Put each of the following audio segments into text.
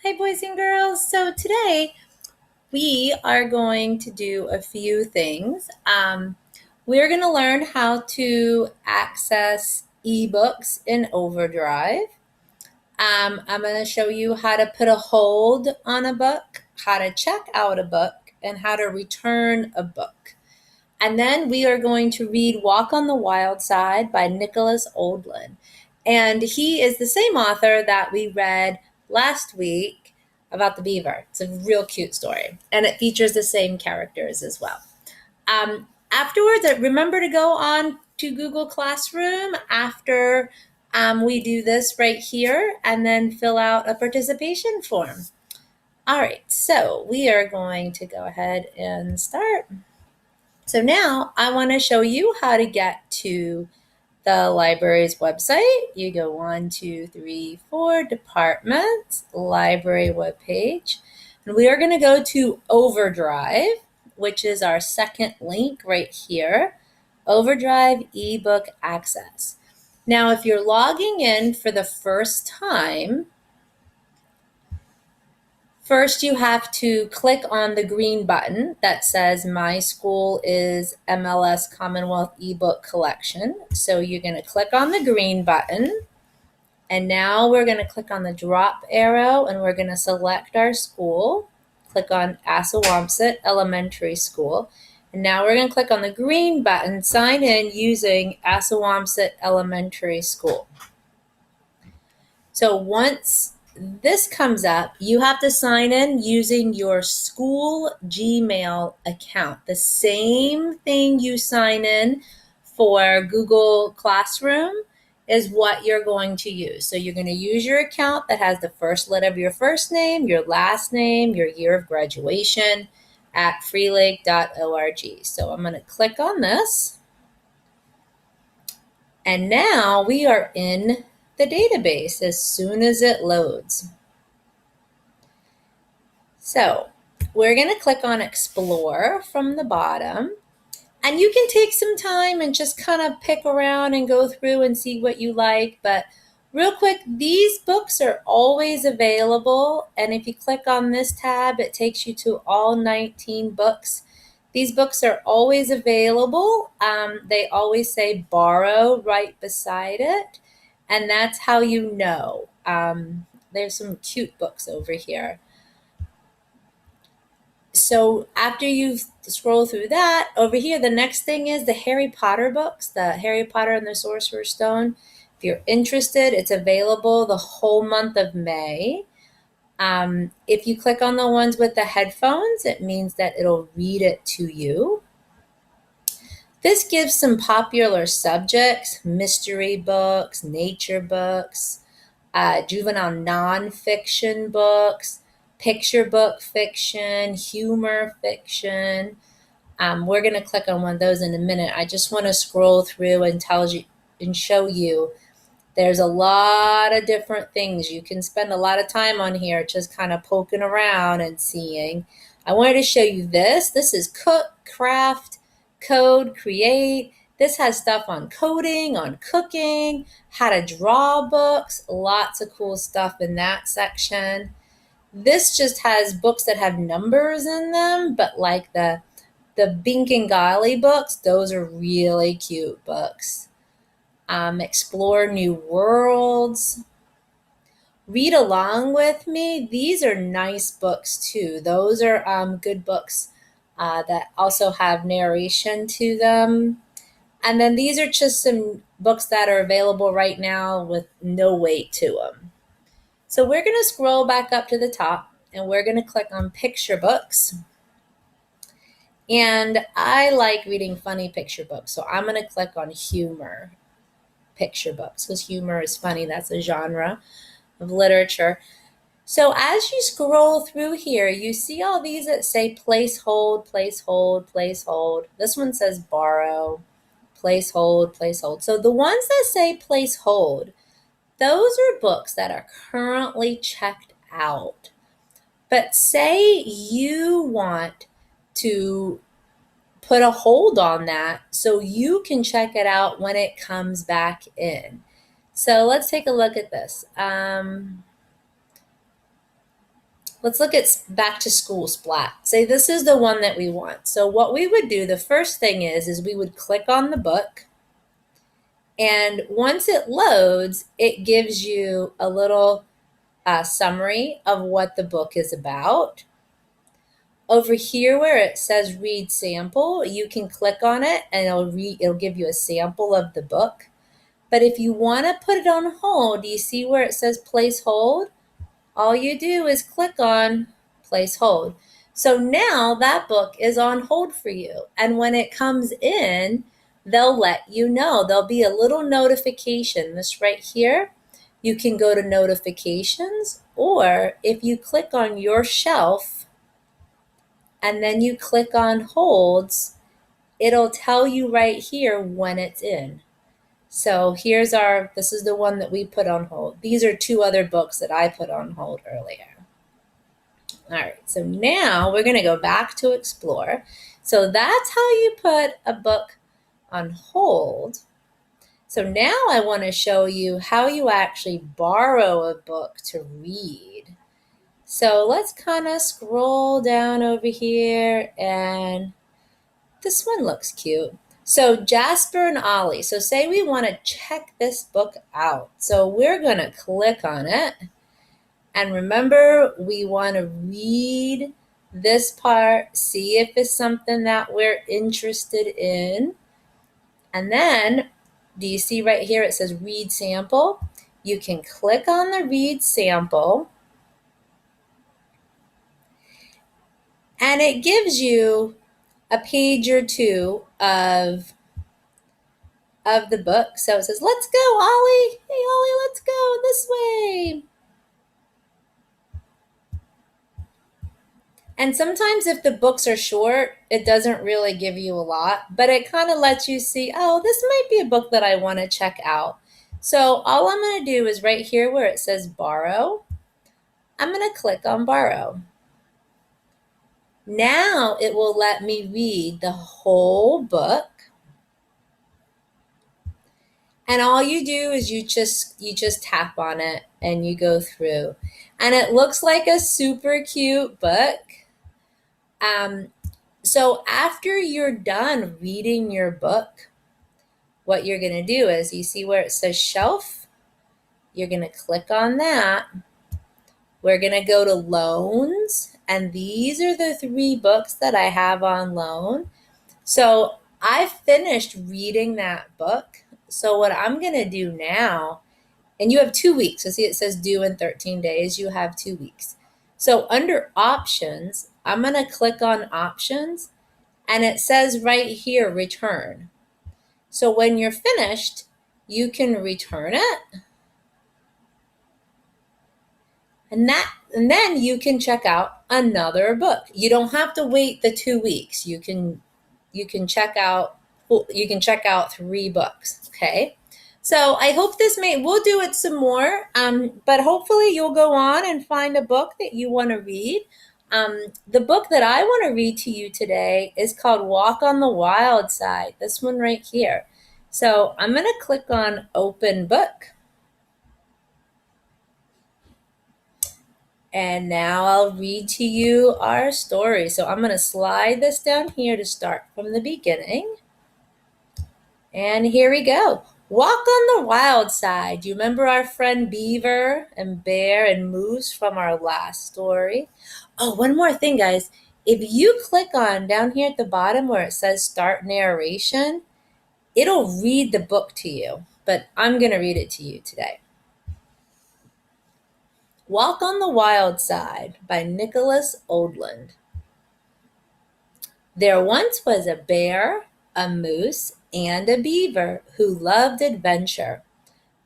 Hi, boys and girls. So today we are going to do a few things. We're going to learn how to access ebooks in Overdrive. I'm going to show you how to put a hold on a book, how to check out a book, and how to return a book. And then we are going to read Walk on the Wild Side by Nicholas Oldland. And he is the same author that we read last week about the beaver. It's a real cute story. And it features the same characters as well. Afterwards, remember to go on to Google Classroom after we do this right here and then fill out a participation form. All right, so we are going to go ahead and start. So now I want to show you how to get to the library's website. You go 1, 2, 3, 4 departments, library webpage. And we are going to go to Overdrive, which is our second link right here. Overdrive ebook access. Now, if you're logging in for the first time, first, you have to click on the green button that says My School is MLS Commonwealth eBook Collection. So you're going to click on the green button. And now we're going to click on the drop arrow and we're going to select our school. Click on Assawamsett Elementary School. And now we're going to click on the green button, Sign in using Assawamsett Elementary School. So once this comes up, you have to sign in using your school Gmail account. The same thing you sign in for Google Classroom is what you're going to use. So you're going to use your account that has the first letter of your first name, your last name, your year of graduation at freelake.org. So I'm going to click on this. And now we are in the database as soon as it loads. So we're going to click on Explore from the bottom. And you can take some time and just kind of pick around and go through and see what you like. But real quick, these books are always available. And if you click on this tab, it takes you to all 19 books. These books are always available. They always say borrow right beside it. And that's how you know. There's some cute books over here. So after you scroll through that, over here, the next thing is the Harry Potter books, the Harry Potter and the Sorcerer's Stone. If you're interested, it's available the whole month of May. If you click on the ones with the headphones, it means that it'll read it to you. This gives some popular subjects, mystery books, nature books, juvenile nonfiction books, picture book fiction, humor fiction. We're going to click on one of those in a minute. I just want to scroll through and tell you and show you there's a lot of different things. You can spend a lot of time on here just kind of poking around and seeing. I wanted to show you this. This is Cook, Craft, Code, Create. This has stuff on coding, on cooking, how to draw books, lots of cool stuff in that section. This just has books that have numbers in them, but like the Bink and Golly books, those are really cute books. Explore New Worlds. Read along with me. These are nice books too. Those are good books that also have narration to them. And then these are just some books that are available right now with no weight to them. So we're going to scroll back up to the top and we're going to click on picture books. And I like reading funny picture books. So I'm going to click on humor picture books because humor is funny. That's a genre of literature. So as you scroll through here, you see all these that say place hold, place hold, place hold. This one says borrow, place hold, place hold. So the ones that say place hold, those are books that are currently checked out. But say you want to put a hold on that so you can check it out when it comes back in. So let's take a look at this. let's look at back to school splat. Say this is the one that we want. So what we would do, the first thing is we would click on the book. And once it loads, it gives you a little summary of what the book is about. Over here where it says read sample, you can click on it and it'll give you a sample of the book. But if you want to put it on hold, do you see where it says place hold? All you do is click on place hold. So now that book is on hold for you. And when it comes in, they'll let you know. There'll be a little notification. This right here, you can go to notifications, or if you click on your shelf and then you click on holds, it'll tell you right here when it's in. So this is the one that we put on hold. These are two other books that I put on hold earlier. All right, so now we're going to go back to Explore. So that's how you put a book on hold. So now I want to show you how you actually borrow a book to read. So let's kind of scroll down over here, and this one looks cute. So Jasper and Ollie. So say we want to check this book out. So we're going to click on it. And remember, we want to read this part, see if it's something that we're interested in. And then, do you see right here it says read sample? You can click on the read sample. And it gives you a page or two of the book. So it says, let's go, Ollie. Hey, Ollie, let's go this way. And sometimes if the books are short, it doesn't really give you a lot, but it kind of lets you see, oh, this might be a book that I want to check out. So all I'm going to do is right here where it says borrow, I'm going to click on borrow. Now it will let me read the whole book. And all you do is you just tap on it and you go through. And it looks like a super cute book. So after you're done reading your book, what you're going to do is, you see where it says shelf? You're going to click on that. We're going to go to loans. And these are the 3 books that I have on loan. So I finished reading that book. So what I'm going to do now, and you have 2 weeks. So see, it says due in 13 days. You have 2 weeks. So under options, I'm going to click on options, and it says right here, return. So when you're finished, you can return it. And then you can check out another book. You don't have to wait the 2 weeks. You can check out 3 books. Okay. So I hope we'll do it some more, but hopefully you'll go on and find a book that you want to read. The book that I want to read to you today is called Walk on the Wild Side, this one right here. So I'm going to click on Open Book. And now I'll read to you our story. So I'm going to slide this down here to start from the beginning. And here we go. Walk on the wild side. Do you remember our friend Beaver and Bear and Moose from our last story? Oh, one more thing, guys. If you click on down here at the bottom where it says start narration, it'll read the book to you, but I'm going to read it to you today. Walk on the Wild Side by Nicholas Oldland. There once was a bear, a moose, and a beaver who loved adventure.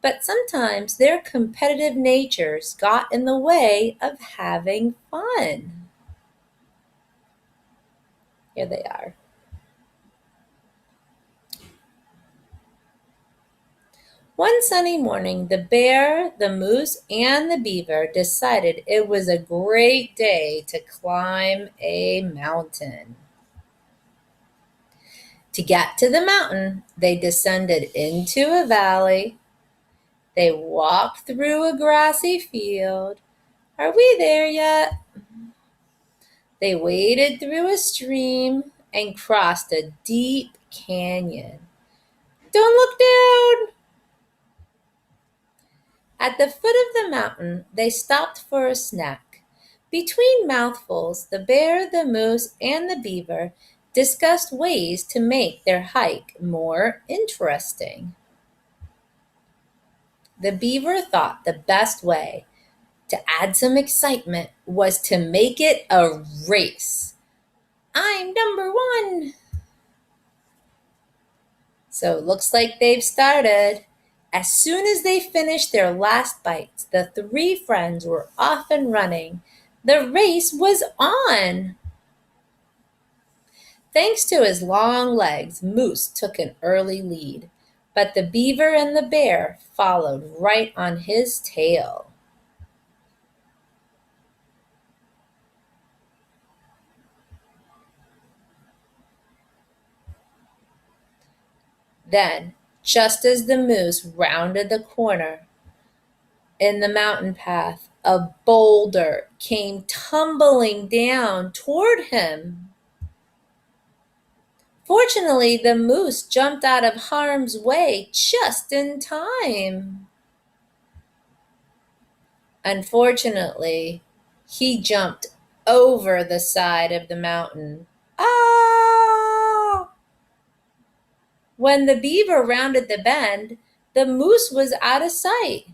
But sometimes their competitive natures got in the way of having fun. Here they are. One sunny morning, the bear, the moose, and the beaver decided it was a great day to climb a mountain. To get to the mountain, they descended into a valley. They walked through a grassy field. Are we there yet? They waded through a stream and crossed a deep canyon. Don't look down! At the foot of the mountain, they stopped for a snack. Between mouthfuls, the bear, the moose, and the beaver discussed ways to make their hike more interesting. The beaver thought the best way to add some excitement was to make it a race. I'm number one. So it looks like they've started. As soon as they finished their last bites, the three friends were off and running. The race was on. Thanks to his long legs, Moose took an early lead, but the beaver and the bear followed right on his tail. Then, just as the moose rounded the corner in the mountain path, a boulder came tumbling down toward him. Fortunately, the moose jumped out of harm's way just in time. Unfortunately, he jumped over the side of the mountain. Ah! When the beaver rounded the bend, the moose was out of sight.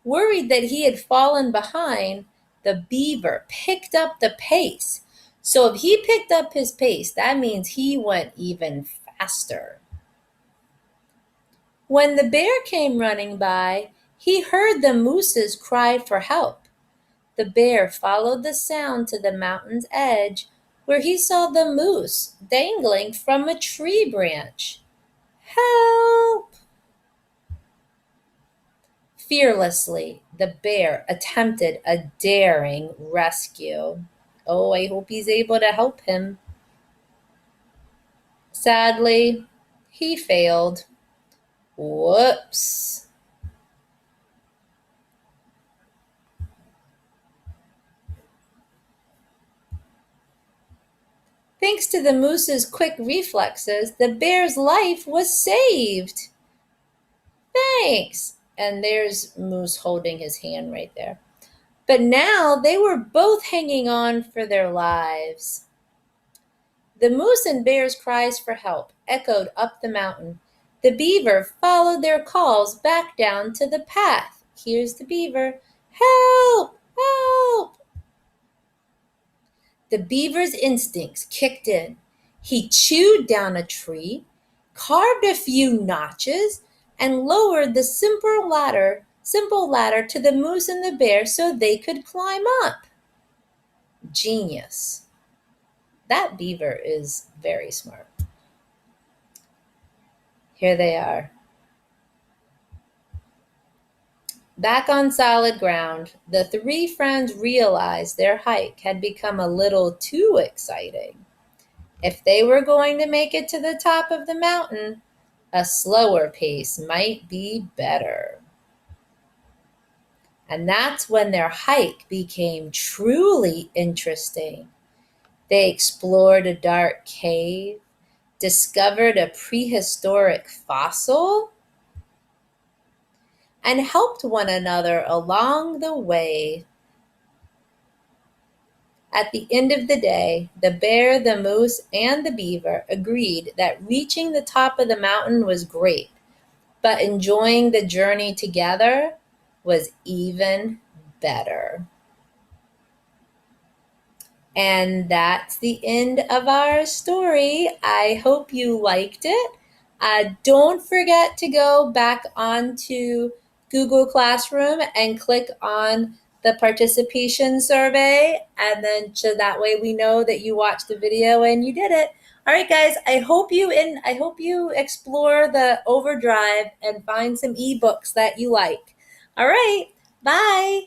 Worried that he had fallen behind, the beaver picked up the pace. So if he picked up his pace, that means he went even faster. When the bear came running by, he heard the moose's cry for help. The bear followed the sound to the mountain's edge, where he saw the moose dangling from a tree branch. Help! Fearlessly, the bear attempted a daring rescue. Oh, I hope he's able to help him. Sadly, he failed. Whoops. Thanks to the moose's quick reflexes, the bear's life was saved. Thanks. And there's Moose holding his hand right there. But now they were both hanging on for their lives. The moose and bear's cries for help echoed up the mountain. The beaver followed their calls back down to the path. Here's the beaver. Help! Help! The beaver's instincts kicked in. He chewed down a tree, carved a few notches, and lowered the simple ladder to the moose and the bear so they could climb up. Genius. That beaver is very smart. Here they are. Back on solid ground, the three friends realized their hike had become a little too exciting. If they were going to make it to the top of the mountain, a slower pace might be better. And that's when their hike became truly interesting. They explored a dark cave, discovered a prehistoric fossil, and helped one another along the way. At the end of the day, the bear, the moose, and the beaver agreed that reaching the top of the mountain was great, but enjoying the journey together was even better. And that's the end of our story. I hope you liked it. Don't forget to go back onto Google Classroom and click on the participation survey, and then so that way we know that you watched the video and you did it. All right, guys, I hope you explore the Overdrive and find some ebooks that you like. All right, bye.